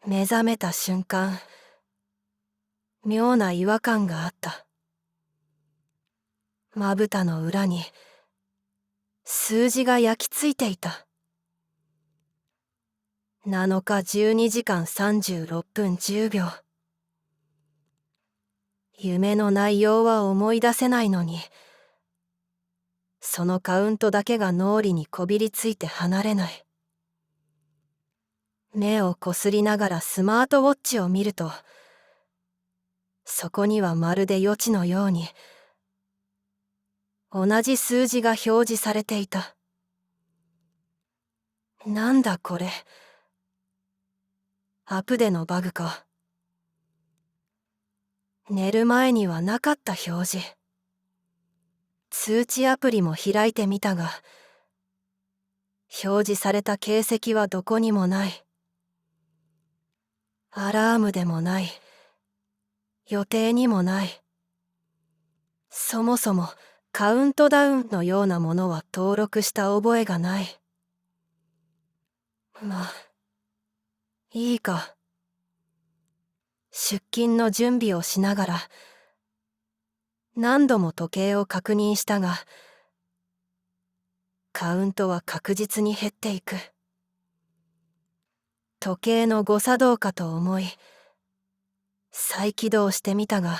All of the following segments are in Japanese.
目覚めた瞬間、妙な違和感があった。まぶたの裏に数字が焼き付いていた。7日12時間36分10秒。夢の内容は思い出せないのに、そのカウントだけが脳裏にこびりついて離れない。目をこすりながらスマートウォッチを見ると、そこにはまるで予知のように同じ数字が表示されていた。なんだこれ。アプデのバグか。寝る前にはなかった表示。通知アプリも開いてみたが、表示された形跡はどこにもない。アラームでもない。予定にもない。そもそもカウントダウンのようなものは登録した覚えがない。まあ、いいか。出勤の準備をしながら、何度も時計を確認したが、カウントは確実に減っていく。時計の誤作動かと思い、再起動してみたが、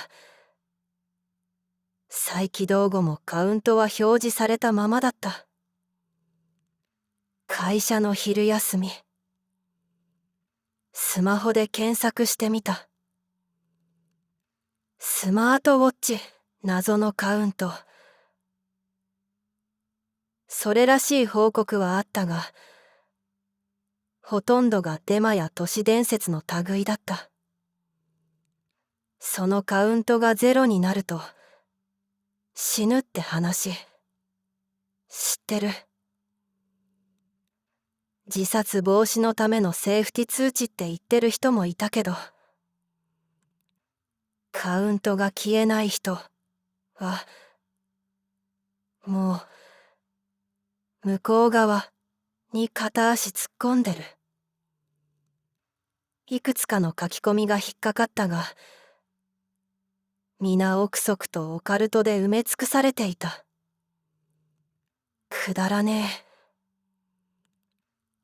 再起動後もカウントは表示されたままだった。会社の昼休み。スマホで検索してみた。スマートウォッチ、謎のカウント。それらしい報告はあったが、ほとんどがデマや都市伝説の類だった。そのカウントがゼロになると、死ぬって話。知ってる。自殺防止のためのセーフティ通知って言ってる人もいたけど、カウントが消えない人は、もう、向こう側に片足突っ込んでる。いくつかの書き込みが引っかかったが、皆憶測とオカルトで埋め尽くされていた。くだらねえ。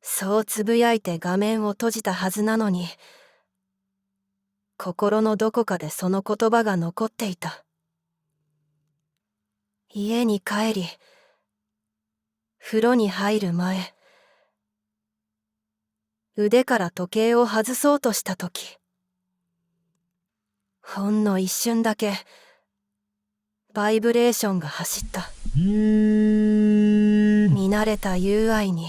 そうつぶやいて画面を閉じたはずなのに、心のどこかでその言葉が残っていた。家に帰り、風呂に入る前、腕から時計を外そうとしたとき、ほんの一瞬だけ、バイブレーションが走った。見慣れた UI に、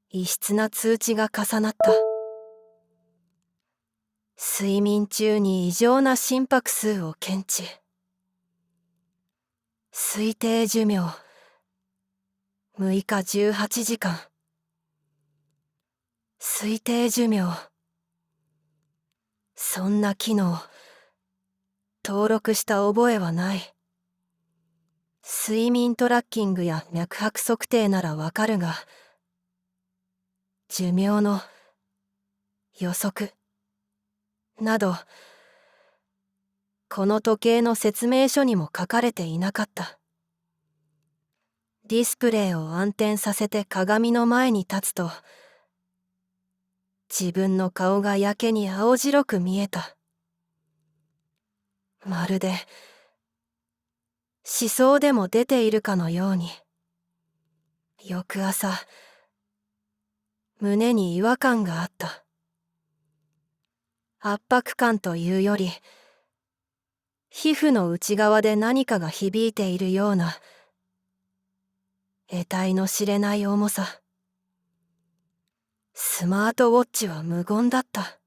異質な通知が重なった。睡眠中に異常な心拍数を検知。推定寿命、6日18時間。推定寿命。そんな機能、登録した覚えはない。睡眠トラッキングや脈拍測定ならわかるが、寿命の予測など、この時計の説明書にも書かれていなかった。ディスプレイを暗転させて鏡の前に立つと、自分の顔がやけに青白く見えた。まるで思想でも出ているかのように。翌朝、胸に違和感があった。圧迫感というより、皮膚の内側で何かが響いているような、得体の知れない重さ。スマートウォッチは無言だった。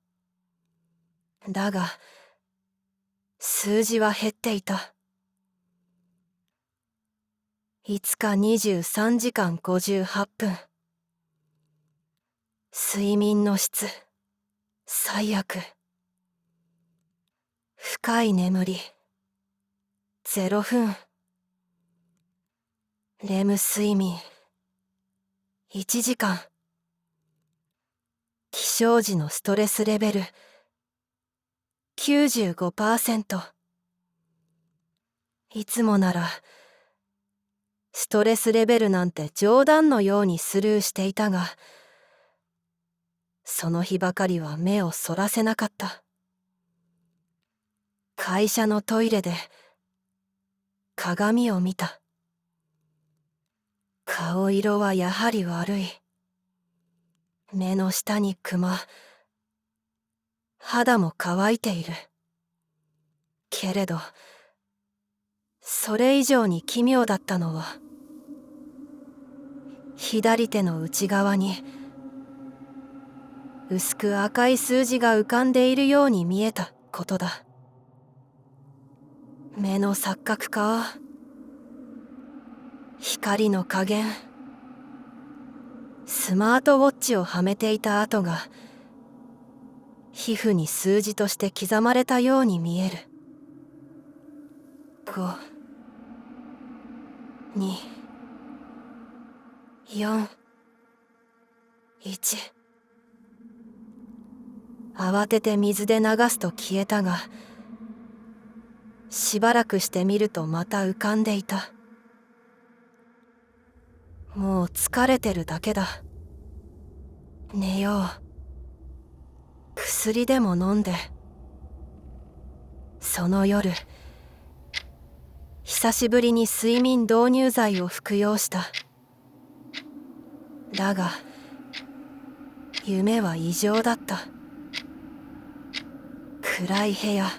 だが、数字は減っていた。5日23時間58分。睡眠の質、最悪。深い眠り、0分。レム睡眠、1時間。起生児のストレスレベル 95%。いつもならストレスレベルなんて冗談のようにスルーしていたが、その日ばかりは目をそらせなかった。会社のトイレで鏡を見た。顔色はやはり悪い。目の下にクマ。肌も乾いている。けれど、それ以上に奇妙だったのは、左手の内側に薄く赤い数字が浮かんでいるように見えたことだ。目の錯覚か、光の加減。スマートウォッチをはめていた跡が皮膚に数字として刻まれたように見える。5、2、4、1。慌てて水で流すと消えたが、しばらくしてみるとまた浮かんでいた。もう疲れてるだけだ。寝よう。薬でも飲んで。その夜、久しぶりに睡眠導入剤を服用した。だが、夢は異常だった。暗い部屋。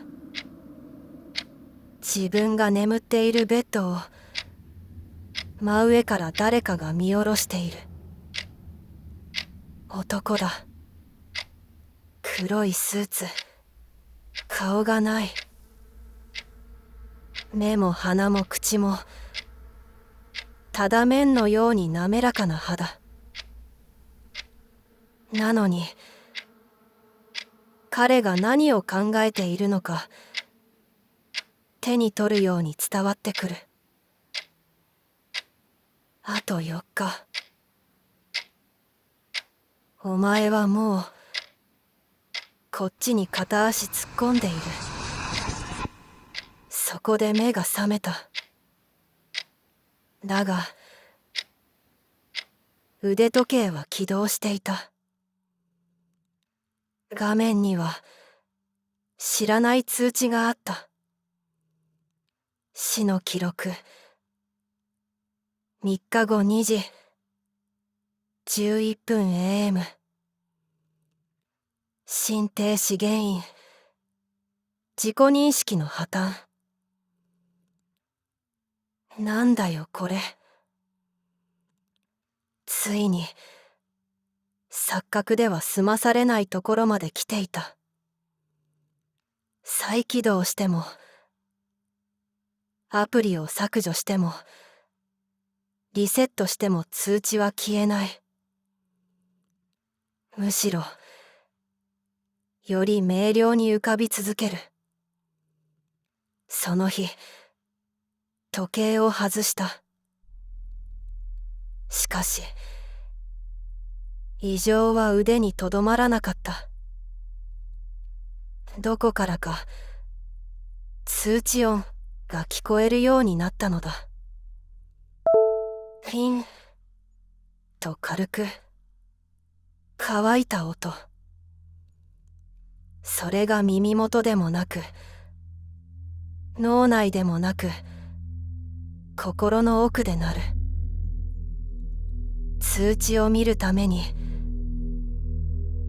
自分が眠っているベッドを真上から誰かが見下ろしている。男だ。黒いスーツ。顔がない。目も鼻も口もただ綿のように滑らかな肌。なのに彼が何を考えているのか手に取るように伝わってくる。あと4日。お前はもうこっちに片足突っ込んでいる。そこで目が覚めた。だが腕時計は起動していた。画面には知らない通知があった。死の記録。3日後2時11分 AM。心停止原因。自己認識の破綻。なんだよこれ。ついに錯覚では済まされないところまで来ていた。再起動してもアプリを削除してもリセットしても通知は消えない。むしろより明瞭に浮かび続ける。その日時計を外した。しかし異常は腕にとどまらなかった。どこからか通知音が聞こえるようになったのだ。ピンと軽く乾いた音。それが耳元でもなく脳内でもなく心の奥で鳴る。通知を見るために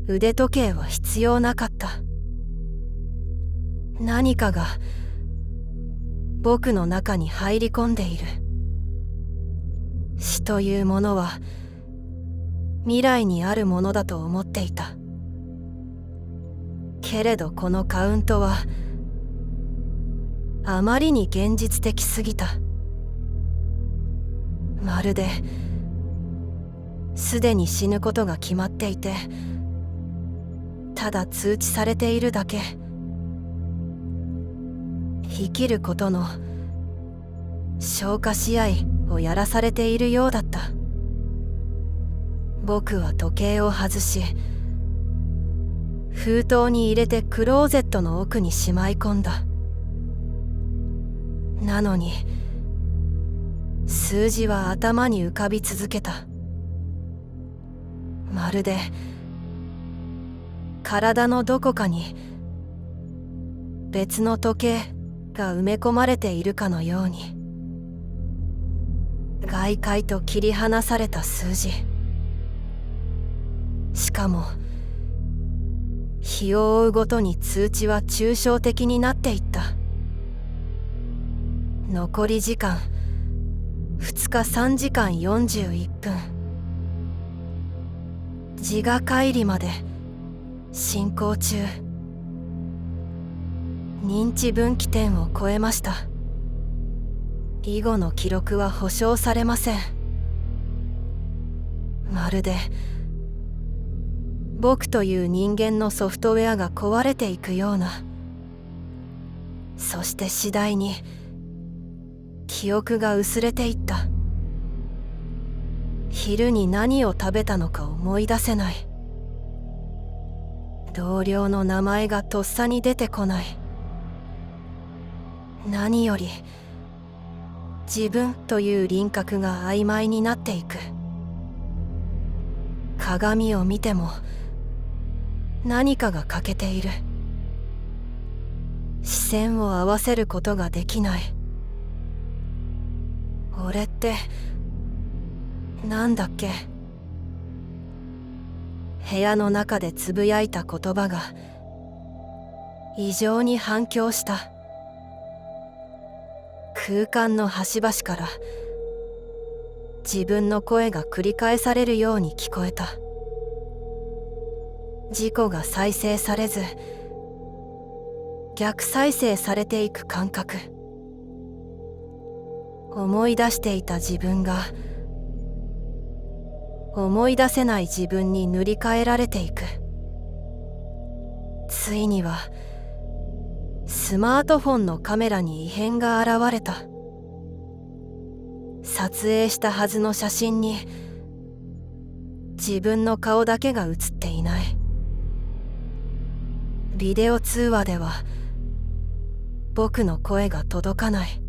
腕時計は必要なかった。何かが僕の中に入り込んでいる。死というものは未来にあるものだと思っていた。けれどこのカウントはあまりに現実的すぎた。まるですでに死ぬことが決まっていて、ただ通知されているだけ。生きることの消化試合をやらされているようだった。僕は時計を外し封筒に入れてクローゼットの奥にしまい込んだ。なのに数字は頭に浮かび続けた。まるで体のどこかに別の時計が埋め込まれているかのように。外界と切り離された数字。しかも日を追うごとに通知は抽象的になっていった。残り時間2日3時間41分。自我乖離まで進行中。認知分岐点を超えました。以後の記録は保証されません。まるで僕という人間のソフトウェアが壊れていくような。そして次第に記憶が薄れていった。昼に何を食べたのか思い出せない。同僚の名前がとっさに出てこない。何より自分という輪郭が曖昧になっていく。鏡を見ても何かが欠けている。視線を合わせることができない。俺ってなんだっけ。部屋の中でつぶやいた言葉が異常に反響した。空間の端々から自分の声が繰り返されるように聞こえた。自己が再生されず逆再生されていく感覚。思い出していた自分が思い出せない自分に塗り替えられていく。ついにはスマートフォンのカメラに異変が現れた。撮影したはずの写真に自分の顔だけが写っていない。ビデオ通話では僕の声が届かない。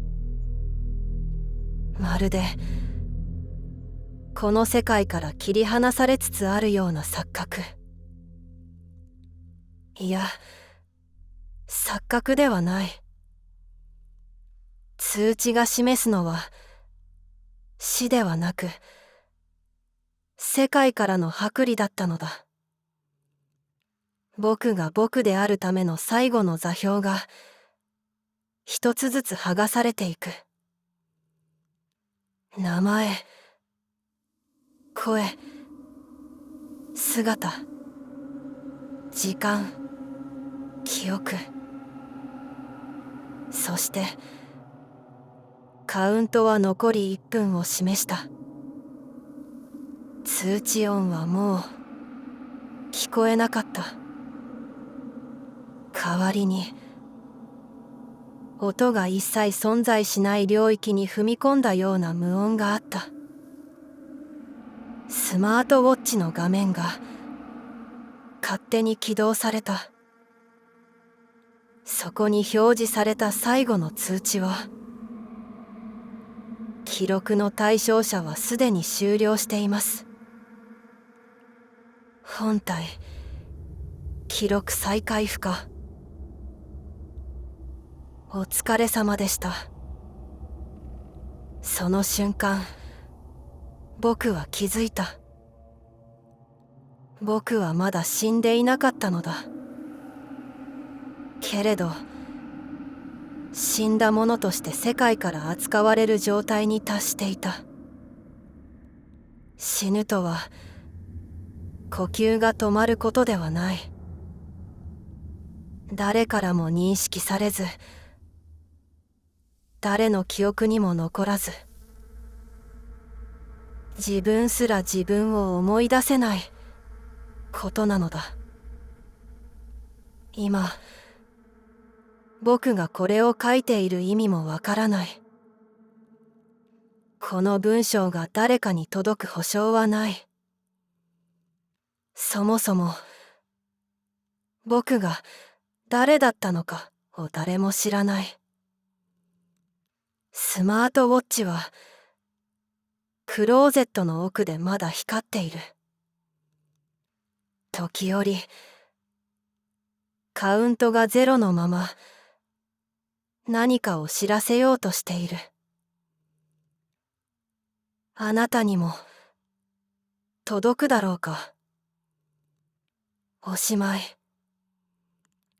まるでこの世界から切り離されつつあるような錯覚。いや、錯覚ではない。通知が示すのは死ではなく世界からの剥離だったのだ。僕が僕であるための最後の座標が一つずつ剥がされていく。名前、声、姿、時間、記憶。そしてカウントは残り1分を示した。通知音はもう聞こえなかった。代わりに音が一切存在しない領域に踏み込んだような無音があった。スマートウォッチの画面が勝手に起動された。そこに表示された最後の通知は、記録の対象者はすでに終了しています。本体記録再開不可。お疲れ様でした。その瞬間、僕は気づいた。僕はまだ死んでいなかったのだ。けれど、死んだものとして世界から扱われる状態に達していた。死ぬとは、呼吸が止まることではない。誰からも認識されず、誰の記憶にも残らず、自分すら自分を思い出せないことなのだ。今、僕がこれを書いている意味もわからない。この文章が誰かに届く保証はない。そもそも、僕が誰だったのかを誰も知らない。スマートウォッチはクローゼットの奥でまだ光っている。時折カウントが0のまま何かを知らせようとしている。あなたにも届くだろうか。おしまい。